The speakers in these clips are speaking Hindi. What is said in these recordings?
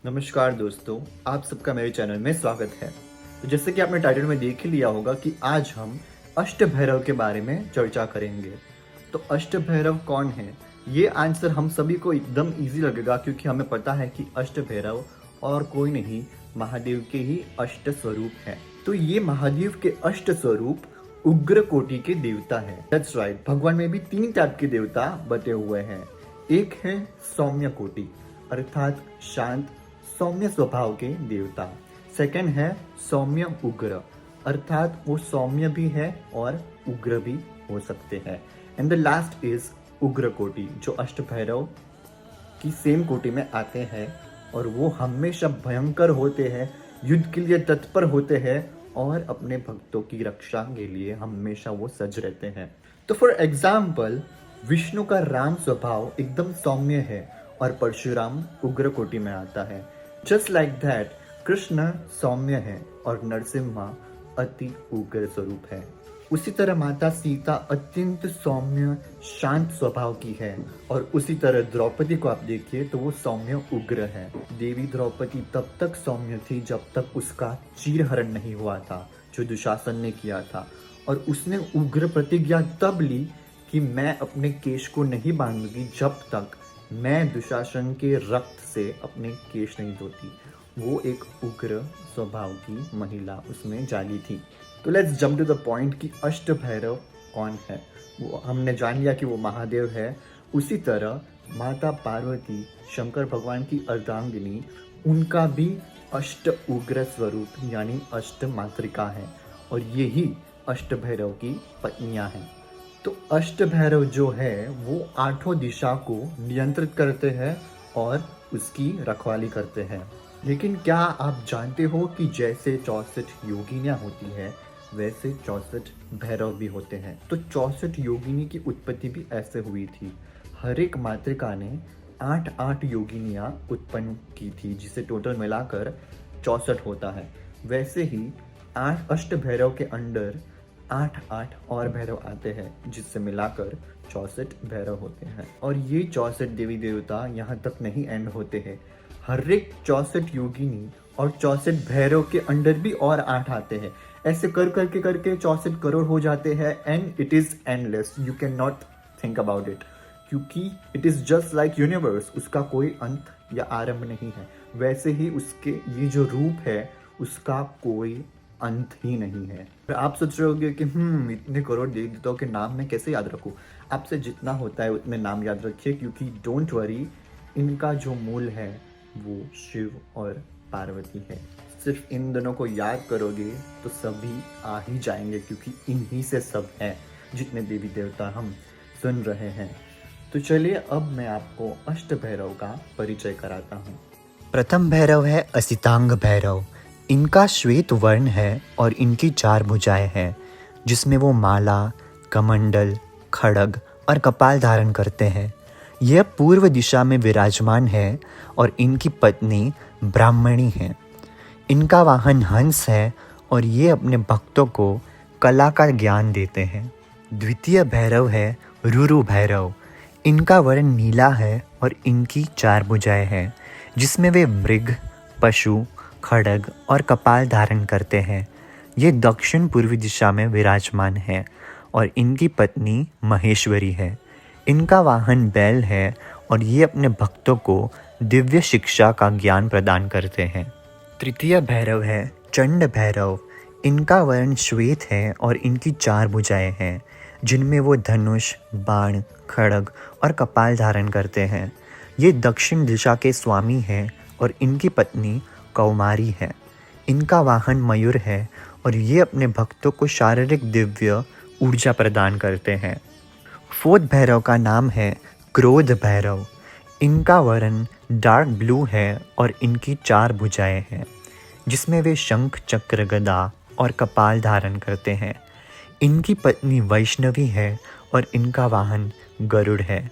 नमस्कार दोस्तों, आप सबका मेरे चैनल में स्वागत है। तो जैसे कि आपने टाइटल में देख ही लिया होगा कि आज हम अष्टभैरव के बारे में चर्चा करेंगे। तो अष्टभैरव कौन है? ये आंसर हम सभी को एकदम इजी लगेगा क्योंकि हमें पता है कि अष्टभैरव और कोई नहीं, महादेव के ही अष्ट स्वरूप हैं। तो ये महादेव के अष्ट स्वरूप उग्र कोटि के देवता है। दैट्स राइट, भगवान में भी 3 टाइप के देवता बटे हुए हैं। एक है सौम्य कोटि अर्थात शांत सौम्य स्वभाव के देवता। सेकंड है सौम्य उग्र अर्थात वो सौम्य भी है और उग्र भी हो सकते हैं। एंड द लास्ट इज उग्र कोटि जो अष्टभैरव की सेम कोटि में आते हैं और वो हमेशा भयंकर होते हैं, युद्ध के लिए तत्पर होते हैं और अपने भक्तों की रक्षा के लिए हमेशा वो सज रहते हैं। तो फॉर एग्जाम्पल विष्णु का राम स्वभाव एकदम सौम्य है और परशुराम उग्र कोटि में आता है। जस्ट लाइक दैट कृष्ण सौम्य है और नरसिम्हा अति उग्र स्वरूप है। उसी तरह माता सीता अत्यंत सौम्य शांत स्वभाव की है और उसी तरह द्रौपदी को आप देखिए तो वो सौम्य उग्र है। देवी द्रौपदी तब तक सौम्य थी जब तक उसका चीरहरण नहीं हुआ था जो दुशासन ने किया था, और उसने उग्र प्रतिज्ञा तब ली कि मैं अपने केश को नहीं बांधूंगी जब तक मैं दुशासन के रक्त से अपने केश नहीं धोती। वो एक उग्र स्वभाव की महिला उसमें जागी थी। तो let's jump to the point कि अष्टभैरव कौन है। वो हमने जान लिया कि वो महादेव है। उसी तरह माता पार्वती शंकर भगवान की अर्धांगिनी, उनका भी अष्ट उग्र स्वरूप यानी अष्ट मातृका है और यही अष्टभैरव की पत्नियां हैं। तो अष्टभैरव जो है वो 8 दिशा को नियंत्रित करते हैं और उसकी रखवाली करते हैं। लेकिन क्या आप जानते हो कि जैसे 64 योगिनियाँ होती है वैसे 64 भैरव भी होते हैं। तो 64 योगिनी की उत्पत्ति भी ऐसे हुई थी। हर एक मातृका ने 8 योगिनियाँ उत्पन्न की थी जिसे टोटल मिलाकर 64 होता है। वैसे ही 8 अष्टभैरव के अंडर 8 और भैरव आते हैं जिससे मिलाकर 64 भैरव होते हैं। और ये 64 देवी देवता यहाँ तक नहीं एंड होते हैं। हर एक 64 योगिनी और 64 भैरव के अंडर भी और 8 आते हैं। ऐसे करके 64 करोड़ हो जाते हैं and it is endless. You can not think about it क्योंकि it is just like universe. उसका कोई अंत या आरंभ नहीं है। वैसे ही उसके ये जो रूप है उसका कोई अंत ही नहीं है। आप सोच रहे होंगे कि इतने करोड़ देवी देवताओं के नाम मैं कैसे याद रखूं। आपसे जितना होता है उतने नाम याद रखिए क्योंकि डोंट वरी, इनका जो मूल है वो शिव और पार्वती है। सिर्फ इन दोनों को याद करोगे तो सभी आ ही जाएंगे क्योंकि इन्हीं से सब है जितने देवी देवता हम सुन रहे हैं। तो चलिए अब मैं आपको अष्टभैरव का परिचय कराता हूँ। प्रथम भैरव है असितांग भैरव। इनका श्वेत वर्ण है और इनकी 4 भुजाएं हैं जिसमें वो माला, कमंडल, खड्ग और कपाल धारण करते हैं। यह पूर्व दिशा में विराजमान है और इनकी पत्नी ब्राह्मणी है। इनका वाहन हंस है और ये अपने भक्तों को कला का ज्ञान देते हैं। द्वितीय भैरव है रुरु भैरव। इनका वर्ण नीला है और इनकी 4 भुजाएं हैं जिसमें वे मृग, पशु, खड्ग और कपाल धारण करते हैं। ये दक्षिण पूर्वी दिशा में विराजमान है और इनकी पत्नी महेश्वरी है। इनका वाहन बैल है और ये अपने भक्तों को दिव्य शिक्षा का ज्ञान प्रदान करते हैं। तृतीय भैरव है चंड भैरव। इनका वर्ण श्वेत है और इनकी 4 भुजाएं हैं जिनमें वो धनुष, बाण, खड्ग और कपाल धारण करते हैं। ये दक्षिण दिशा के स्वामी हैं और इनकी पत्नी कौमारी है। इनका वाहन मयूर है और ये अपने भक्तों को शारीरिक दिव्य ऊर्जा प्रदान करते हैं। फोर्थ भैरव का नाम है क्रोध भैरव। इनका वर्ण डार्क ब्लू है और इनकी 4 भुजाएं हैं जिसमें वे शंख, चक्र, गदा और कपाल धारण करते हैं। इनकी पत्नी वैष्णवी है और इनका वाहन गरुड़ है।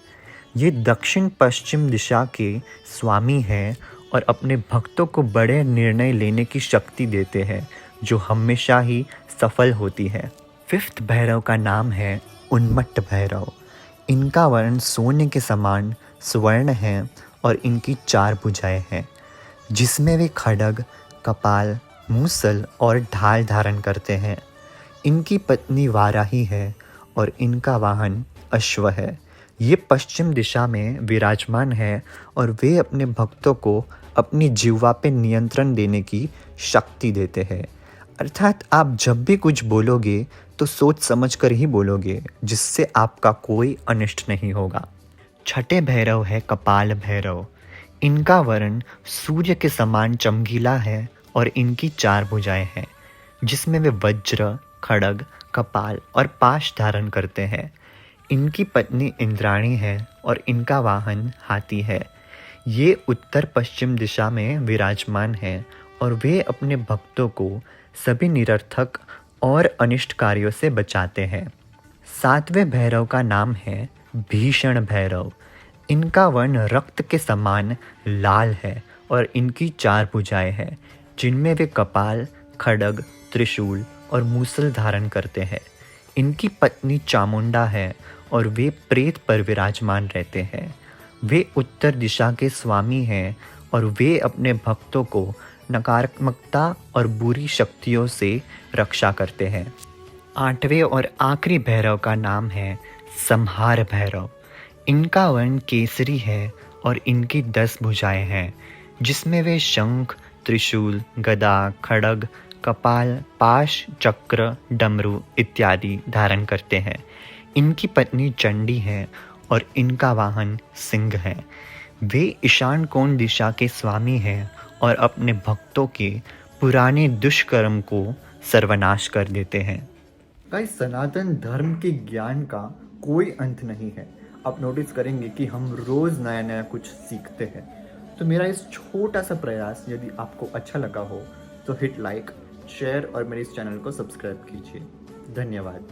ये दक्षिण पश्चिम दिशा के स्वामी हैं और अपने भक्तों को बड़े निर्णय लेने की शक्ति देते हैं जो हमेशा ही सफल होती है। 5th भैरव का नाम है उन्मत्त भैरव। इनका वर्ण सोने के समान स्वर्ण है और इनकी 4 भुजाएं हैं। जिसमें वे खड्ग, कपाल, मूसल और ढाल धारण करते हैं। इनकी पत्नी वाराही है और इनका वाहन अश्व है। ये पश्चिम दिशा में विराजमान है और वे अपने भक्तों को अपनी जिह्वा पे नियंत्रण देने की शक्ति देते हैं। अर्थात आप जब भी कुछ बोलोगे तो सोच समझ कर ही बोलोगे, जिससे आपका कोई अनिष्ट नहीं होगा। छठे भैरव है कपाल भैरव। इनका वर्ण सूर्य के समान चमकीला है और इनकी 4 भुजाएं हैं, जिसमें वे वज्र, खड्ग, कपाल और पाश धारण करते हैं। इनकी पत्नी इंद्राणी है और इनका वाहन हाथी है। ये उत्तर पश्चिम दिशा में विराजमान है और वे अपने भक्तों को सभी निरर्थक और अनिष्ट कार्यों से बचाते हैं। 7वें भैरव का नाम है भीषण भैरव। इनका वर्ण रक्त के समान लाल है और इनकी 4 भुजाएं हैं, जिनमें वे कपाल, खड्ग, त्रिशूल और मूसल धारण करते हैं। इनकी पत्नी चामुंडा है और वे प्रेत पर विराजमान रहते हैं। वे उत्तर दिशा के स्वामी हैं और वे अपने भक्तों को नकारात्मकता और बुरी शक्तियों से रक्षा करते हैं। 8वें और आखिरी भैरव का नाम है संहार भैरव। इनका वर्ण केसरी है और इनकी 10 भुजाएं हैं, जिसमें वे शंख, त्रिशूल, गदा, खड्ग, कपाल, पाश, चक्र, डमरू इत्यादि धारण करते हैं। इनकी पत्नी चंडी है और इनका वाहन सिंह है। वे ईशान कोण दिशा के स्वामी हैं और अपने भक्तों के पुराने दुष्कर्म को सर्वनाश कर देते हैं। गाइस, सनातन धर्म के ज्ञान का कोई अंत नहीं है। आप नोटिस करेंगे कि हम रोज़ नया नया कुछ सीखते हैं। तो मेरा इस छोटा सा प्रयास यदि आपको अच्छा लगा हो तो हिट लाइक, शेयर और मेरे इस चैनल को सब्सक्राइब कीजिए। धन्यवाद।